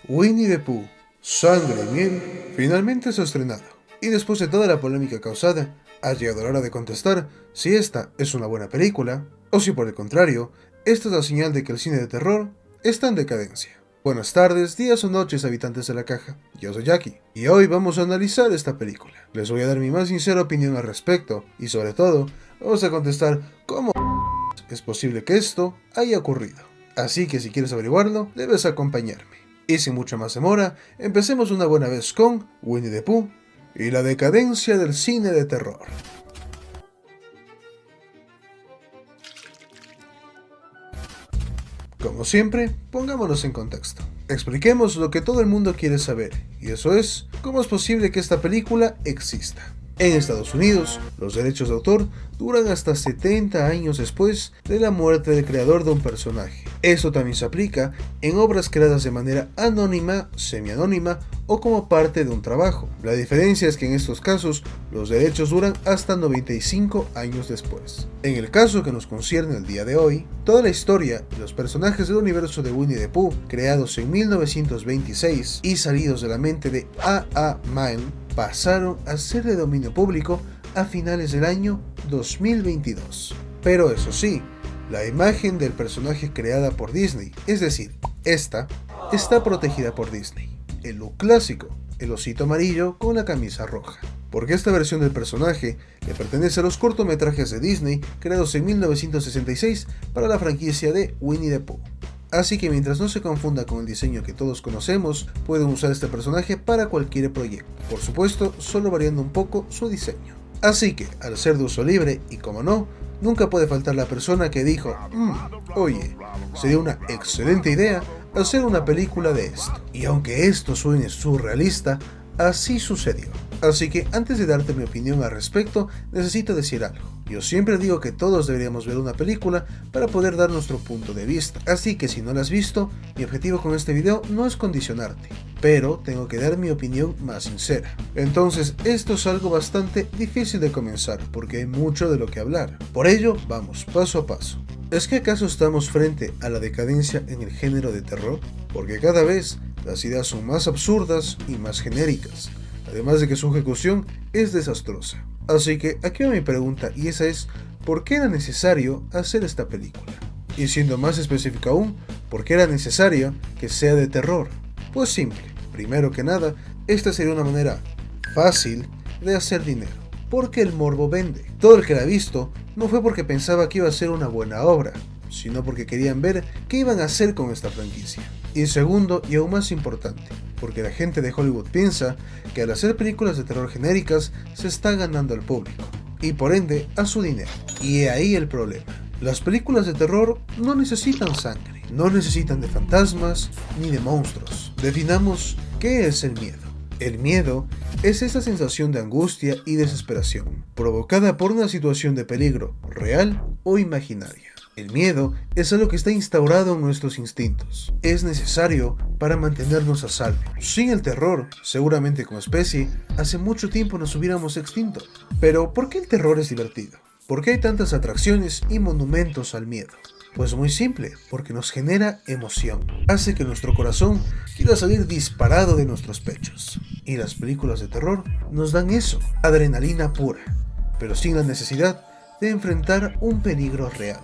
Winnie the Pooh, Sangre y Miel, finalmente se ha estrenado. Y después de toda la polémica causada, ha llegado la hora de contestar si esta es una buena película, o si por el contrario, esta es la señal de que el cine de terror está en decadencia. Buenas tardes, días o noches, habitantes de la caja. Yo soy Jackie, y hoy vamos a analizar esta película. Les voy a dar mi más sincera opinión al respecto, y sobre todo, vamos a contestar cómo es posible que esto haya ocurrido. Así que si quieres averiguarlo, debes acompañarme. Y sin mucha más demora, empecemos una buena vez con Winnie the Pooh y la decadencia del cine de terror. Como siempre, pongámonos en contexto. Expliquemos lo que todo el mundo quiere saber, y eso es, ¿cómo es posible que esta película exista? En Estados Unidos, los derechos de autor duran hasta 70 años después de la muerte del creador de un personaje. Eso también se aplica en obras creadas de manera anónima, semi-anónima o como parte de un trabajo. La diferencia es que en estos casos, los derechos duran hasta 95 años después. En el caso que nos concierne el día de hoy, toda la historia y los personajes del universo de Winnie the Pooh, creados en 1926 y salidos de la mente de A.A. Milne, pasaron a ser de dominio público a finales del año 2022. Pero eso sí, la imagen del personaje creada por Disney, es decir, esta, está protegida por Disney. El look clásico, el osito amarillo con la camisa roja. Porque esta versión del personaje le pertenece a los cortometrajes de Disney creados en 1966 para la franquicia de Winnie the Pooh. Así que mientras no se confunda con el diseño que todos conocemos, pueden usar este personaje para cualquier proyecto. Por supuesto, solo variando un poco su diseño. Así que, al ser de uso libre, y como no, nunca puede faltar la persona que dijo, oye, sería una excelente idea hacer una película de esto. Y aunque esto suene surrealista, así sucedió. Así que antes de darte mi opinión al respecto, necesito decir algo. Yo siempre digo que todos deberíamos ver una película para poder dar nuestro punto de vista. Así que si no la has visto, mi objetivo con este video no es condicionarte, pero tengo que dar mi opinión más sincera. Entonces, esto es algo bastante difícil de comenzar, porque hay mucho de lo que hablar. Por ello, vamos paso a paso. ¿Es que acaso estamos frente a la decadencia en el género de terror? Porque cada vez las ideas son más absurdas y más genéricas, además de que su ejecución es desastrosa. Así que aquí va mi pregunta, y esa es, ¿por qué era necesario hacer esta película? Y siendo más específico aún, ¿por qué era necesario que sea de terror? Pues simple, primero que nada, esta sería una manera fácil de hacer dinero, porque el morbo vende. Todo el que la ha visto no fue porque pensaba que iba a ser una buena obra, sino porque querían ver qué iban a hacer con esta franquicia. Y segundo, y aún más importante, porque la gente de Hollywood piensa que al hacer películas de terror genéricas se está ganando al público, y por ende a su dinero. Y he ahí el problema. Las películas de terror no necesitan sangre, no necesitan de fantasmas ni de monstruos. Definamos qué es el miedo. El miedo es esa sensación de angustia y desesperación, provocada por una situación de peligro real o imaginaria. El miedo es algo que está instaurado en nuestros instintos. Es necesario para mantenernos a salvo. Sin el terror, seguramente como especie, hace mucho tiempo nos hubiéramos extinto. Pero, ¿por qué el terror es divertido? ¿Por qué hay tantas atracciones y monumentos al miedo? Pues muy simple, porque nos genera emoción. Hace que nuestro corazón quiera salir disparado de nuestros pechos. Y las películas de terror nos dan eso, adrenalina pura, pero sin la necesidad de enfrentar un peligro real.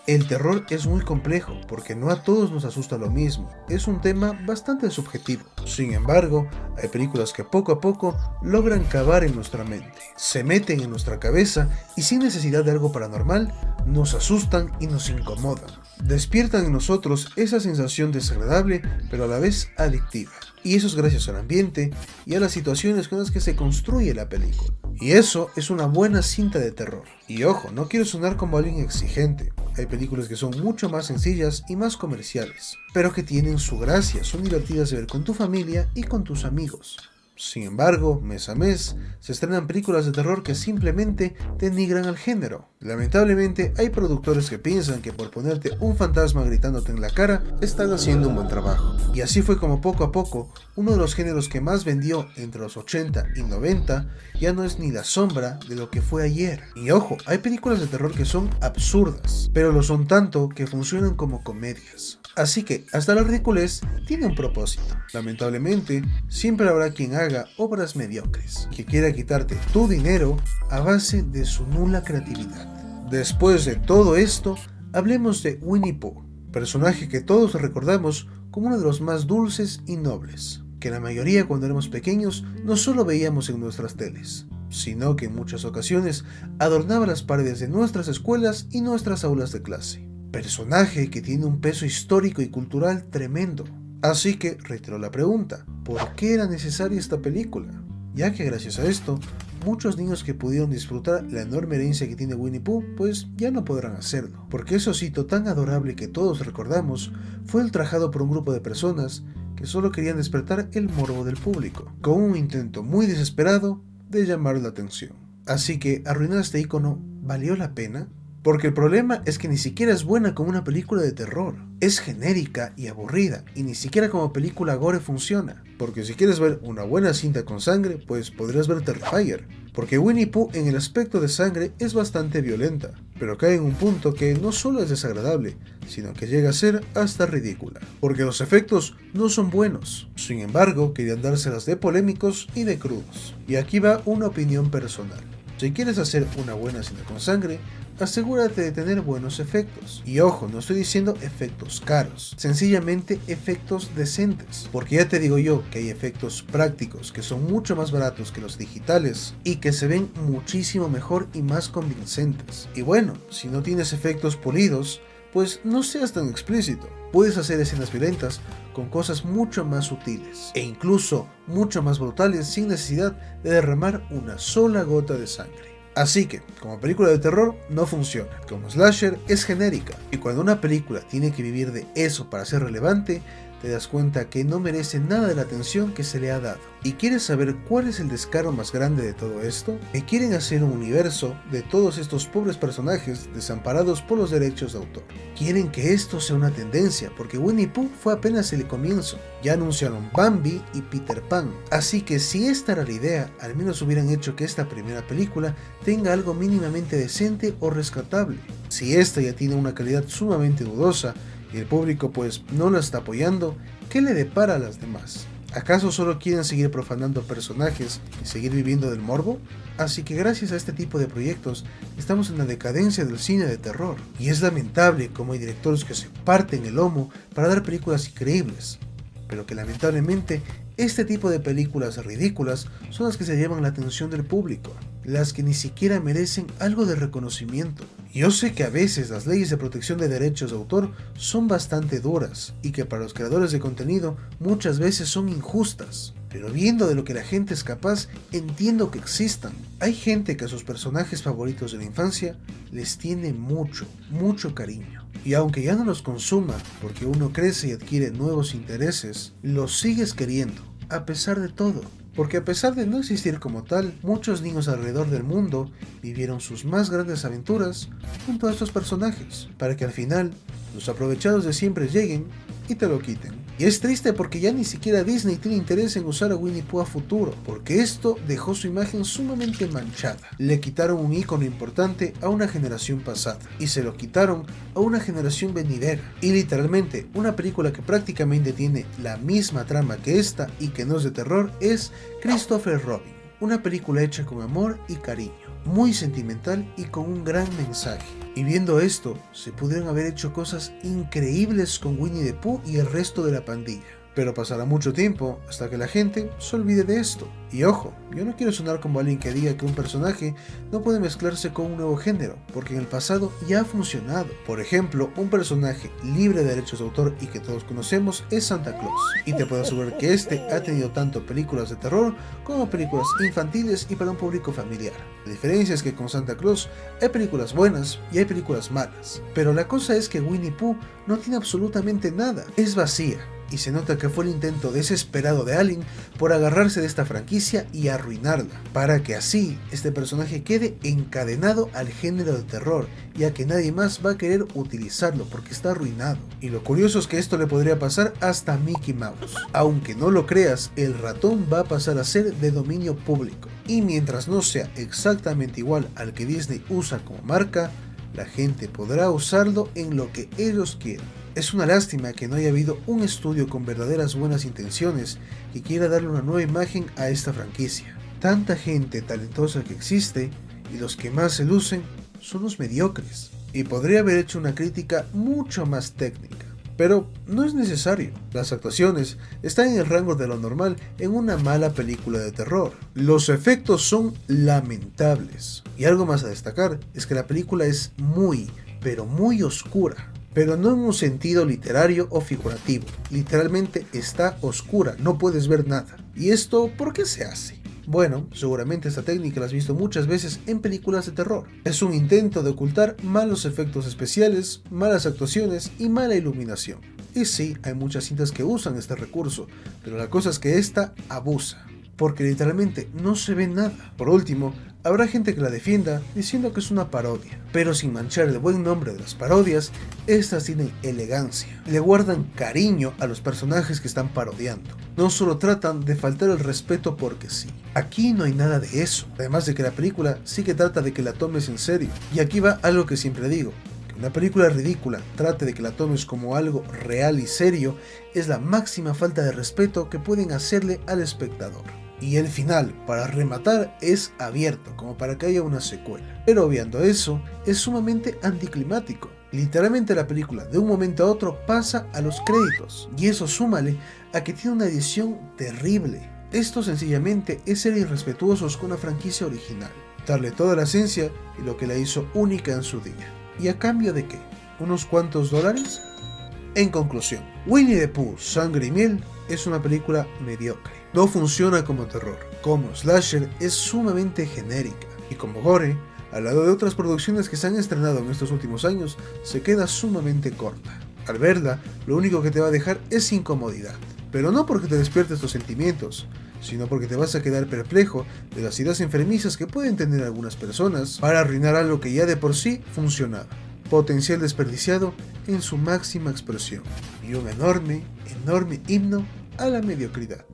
El terror es muy complejo porque no a todos nos asusta lo mismo, es un tema bastante subjetivo. Sin embargo, hay películas que poco a poco logran cavar en nuestra mente, se meten en nuestra cabeza y sin necesidad de algo paranormal, nos asustan y nos incomodan. Despiertan en nosotros esa sensación desagradable pero a la vez adictiva. Y eso es gracias al ambiente y a las situaciones con las que se construye la película. Y eso es una buena cinta de terror. Y ojo, no quiero sonar como alguien exigente. Hay películas que son mucho más sencillas y más comerciales, pero que tienen su gracia, son divertidas de ver con tu familia y con tus amigos. Sin embargo, mes a mes, se estrenan películas de terror que simplemente denigran al género. Lamentablemente, hay productores que piensan que por ponerte un fantasma gritándote en la cara, están haciendo un buen trabajo. Y así fue como poco a poco, uno de los géneros que más vendió entre los 80 y 90, ya no es ni la sombra de lo que fue ayer. Y ojo, hay películas de terror que son absurdas, pero lo son tanto que funcionan como comedias. Así que hasta la ridiculez tiene un propósito. Lamentablemente, siempre habrá quien haga obras mediocres, que quiera quitarte tu dinero a base de su nula creatividad. Después de todo esto, hablemos de Winnie Pooh, personaje que todos recordamos como uno de los más dulces y nobles, que la mayoría cuando éramos pequeños no solo veíamos en nuestras teles, sino que en muchas ocasiones adornaba las paredes de nuestras escuelas y nuestras aulas de clase. Personaje que tiene un peso histórico y cultural tremendo. Así que reitero la pregunta, ¿por qué era necesaria esta película? Ya que gracias a esto, muchos niños que pudieron disfrutar la enorme herencia que tiene Winnie Pooh, pues ya no podrán hacerlo. Porque ese osito tan adorable que todos recordamos, fue ultrajado por un grupo de personas que solo querían despertar el morbo del público, con un intento muy desesperado de llamar la atención. Así que arruinar este icono, ¿valió la pena? Porque el problema es que ni siquiera es buena como una película de terror. Es genérica y aburrida, y ni siquiera como película gore funciona. Porque si quieres ver una buena cinta con sangre, pues podrías ver Terrifier. Porque Winnie Pooh en el aspecto de sangre es bastante violenta, pero cae en un punto que no solo es desagradable, sino que llega a ser hasta ridícula. Porque los efectos no son buenos. Sin embargo, querían dárselas de polémicos y de crudos. Y aquí va una opinión personal. Si quieres hacer una buena cinta con sangre, asegúrate de tener buenos efectos. Y ojo, no estoy diciendo efectos caros, sencillamente efectos decentes. Porque ya te digo yo que hay efectos prácticos que son mucho más baratos que los digitales y que se ven muchísimo mejor y más convincentes. Y bueno, si no tienes efectos pulidos, pues no seas tan explícito. Puedes hacer escenas violentas con cosas mucho más sutiles e incluso mucho más brutales sin necesidad de derramar una sola gota de sangre. Así que, como película de terror, no funciona. Como slasher, es genérica. Y cuando una película tiene que vivir de eso para ser relevante, te das cuenta que no merece nada de la atención que se le ha dado. ¿Y quieres saber cuál es el descaro más grande de todo esto? Que quieren hacer un universo de todos estos pobres personajes desamparados por los derechos de autor. Quieren que esto sea una tendencia, porque Winnie Pooh fue apenas el comienzo. Ya anunciaron Bambi y Peter Pan. Así que si esta era la idea, al menos hubieran hecho que esta primera película tenga algo mínimamente decente o rescatable. Si esta ya tiene una calidad sumamente dudosa, y el público pues no la está apoyando, ¿qué le depara a las demás? ¿Acaso solo quieren seguir profanando personajes y seguir viviendo del morbo? Así que gracias a este tipo de proyectos estamos en la decadencia del cine de terror. Y es lamentable cómo hay directores que se parten el lomo para dar películas increíbles, pero que lamentablemente este tipo de películas ridículas son las que se llevan la atención del público, las que ni siquiera merecen algo de reconocimiento. Yo sé que a veces las leyes de protección de derechos de autor son bastante duras y que para los creadores de contenido muchas veces son injustas, pero viendo de lo que la gente es capaz, entiendo que existan. Hay gente que a sus personajes favoritos de la infancia les tiene mucho, mucho cariño. Y aunque ya no los consuma porque uno crece y adquiere nuevos intereses, los sigues queriendo, a pesar de todo. Porque a pesar de no existir como tal, muchos niños alrededor del mundo vivieron sus más grandes aventuras junto a estos personajes, para que al final los aprovechados de siempre lleguen y te lo quiten. Y es triste porque ya ni siquiera Disney tiene interés en usar a Winnie Pooh a futuro, porque esto dejó su imagen sumamente manchada. Le quitaron un ícono importante a una generación pasada, y se lo quitaron a una generación venidera. Y literalmente, una película que prácticamente tiene la misma trama que esta y que no es de terror es Christopher Robin. Una película hecha con amor y cariño, muy sentimental y con un gran mensaje. Y viendo esto, se pudieron haber hecho cosas increíbles con Winnie the Pooh y el resto de la pandilla. Pero pasará mucho tiempo hasta que la gente se olvide de esto. Y ojo, yo no quiero sonar como alguien que diga que un personaje no puede mezclarse con un nuevo género, porque en el pasado ya ha funcionado. Por ejemplo, un personaje libre de derechos de autor y que todos conocemos es Santa Claus. Y te puedo asegurar que este ha tenido tanto películas de terror como películas infantiles y para un público familiar. La diferencia es que con Santa Claus hay películas buenas y hay películas malas. Pero la cosa es que Winnie Pooh no tiene absolutamente nada, es vacía. Y se nota que fue el intento desesperado de alguien por agarrarse de esta franquicia y arruinarla, para que así este personaje quede encadenado al género de terror, ya que nadie más va a querer utilizarlo porque está arruinado. Y lo curioso es que esto le podría pasar hasta a Mickey Mouse. Aunque no lo creas, el ratón va a pasar a ser de dominio público. Y mientras no sea exactamente igual al que Disney usa como marca, la gente podrá usarlo en lo que ellos quieran. Es una lástima que no haya habido un estudio con verdaderas buenas intenciones que quiera darle una nueva imagen a esta franquicia. Tanta gente talentosa que existe y los que más se lucen son los mediocres. Y podría haber hecho una crítica mucho más técnica, pero no es necesario. Las actuaciones están en el rango de lo normal en una mala película de terror. Los efectos son lamentables. Y algo más a destacar es que la película es muy, pero muy oscura. Pero no en un sentido literario o figurativo. Literalmente está oscura, no puedes ver nada. ¿Y esto por qué se hace? Bueno, seguramente esta técnica la has visto muchas veces en películas de terror. Es un intento de ocultar malos efectos especiales, malas actuaciones y mala iluminación. Y sí, hay muchas cintas que usan este recurso, pero la cosa es que esta abusa, porque literalmente no se ve nada. Por último, habrá gente que la defienda diciendo que es una parodia, pero sin manchar el buen nombre de las parodias, estas tienen elegancia, le guardan cariño a los personajes que están parodiando. No solo tratan de faltar el respeto porque sí. Aquí no hay nada de eso, además de que la película sí que trata de que la tomes en serio. Y aquí va algo que siempre digo, que una película ridícula trate de que la tomes como algo real y serio es la máxima falta de respeto que pueden hacerle al espectador. Y el final, para rematar, es abierto, como para que haya una secuela. Pero obviando eso, es sumamente anticlimático. Literalmente la película, de un momento a otro, pasa a los créditos. Y eso súmale a que tiene una edición terrible. Esto sencillamente es ser irrespetuosos con la franquicia original. Darle toda la esencia y lo que la hizo única en su día. ¿Y a cambio de qué? ¿Unos cuantos dólares? En conclusión, Winnie the Pooh, Sangre y Miel es una película mediocre. No funciona como terror. Como slasher es sumamente genérica. Y como gore, al lado de otras producciones que se han estrenado en estos últimos años, se queda sumamente corta. Al verla, lo único que te va a dejar es incomodidad. Pero no porque te despiertes tus sentimientos, sino porque te vas a quedar perplejo de las ideas enfermizas que pueden tener algunas personas para arruinar algo que ya de por sí funcionaba. Potencial desperdiciado en su máxima expresión. Y un enorme, enorme himno a la mediocridad.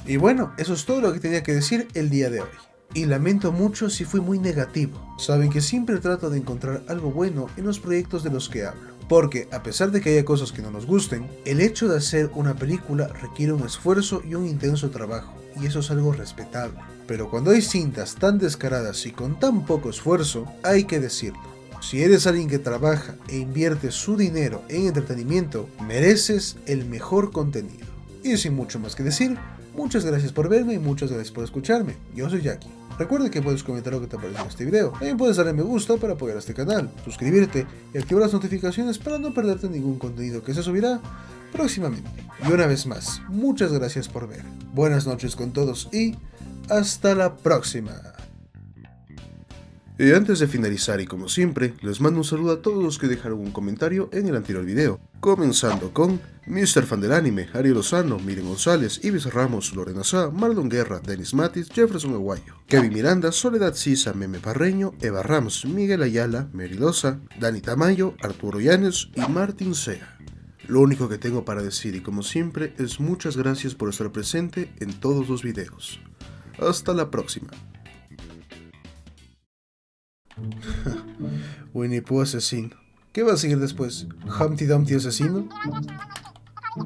Y bueno, eso es todo lo que tenía que decir el día de hoy. Y lamento mucho si fui muy negativo. Saben que siempre trato de encontrar algo bueno en los proyectos de los que hablo. Porque, a pesar de que haya cosas que no nos gusten, el hecho de hacer una película requiere un esfuerzo y un intenso trabajo. Y eso es algo respetable. Pero cuando hay cintas tan descaradas y con tan poco esfuerzo, hay que decirlo. Si eres alguien que trabaja e invierte su dinero en entretenimiento, mereces el mejor contenido. Y sin mucho más que decir, muchas gracias por verme y muchas gracias por escucharme. Yo soy Jackie. Recuerda que puedes comentar lo que te pareció este video. También puedes darle me gusta para apoyar a este canal, suscribirte y activar las notificaciones para no perderte ningún contenido que se subirá próximamente. Y una vez más, muchas gracias por ver. Buenas noches con todos y hasta la próxima. Y antes de finalizar y como siempre, les mando un saludo a todos los que dejaron un comentario en el anterior video. Comenzando con Mr. Fan del Anime, Ariel Lozano, Miren González, Ibis Ramos, Lorena Sá, Marlon Guerra, Denis Matis, Jefferson Aguayo, Kevin Miranda, Soledad Sisa, Meme Parreño, Eva Rams, Miguel Ayala, Meridosa, Dani Tamayo, Arturo Llanes y Martín Sea. Lo único que tengo para decir y como siempre es muchas gracias por estar presente en todos los videos. Hasta la próxima. Winnie Pooh asesino. ¿Qué va a seguir después? ¿Humpty Dumpty asesino?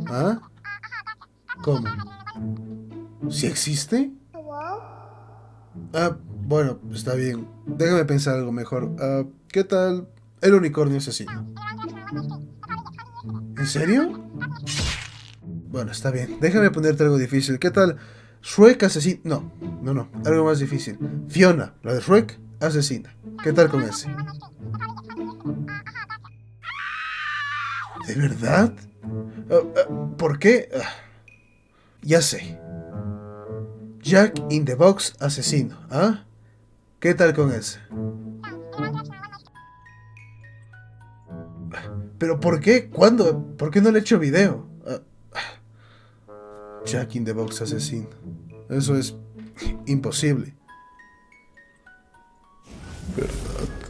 ¿Ah? ¿Cómo? ¿Sí existe? Ah, bueno, está bien. Déjame pensar algo mejor. ¿Qué tal el unicornio asesino? ¿En serio? Bueno, está bien. Déjame ponerte algo difícil. ¿Qué tal Shrek asesino? No. Algo más difícil. Fiona, la de Shrek, asesina. ¿Qué tal con ese? ¿De verdad? ¿Por qué? Ya sé. Jack in the Box asesino, ¿ah? ¿Qué tal con ese? ¿Pero por qué? ¿Cuándo? ¿Por qué no le he hecho video? Jack in the Box asesino. Eso es imposible. ¿Verdad?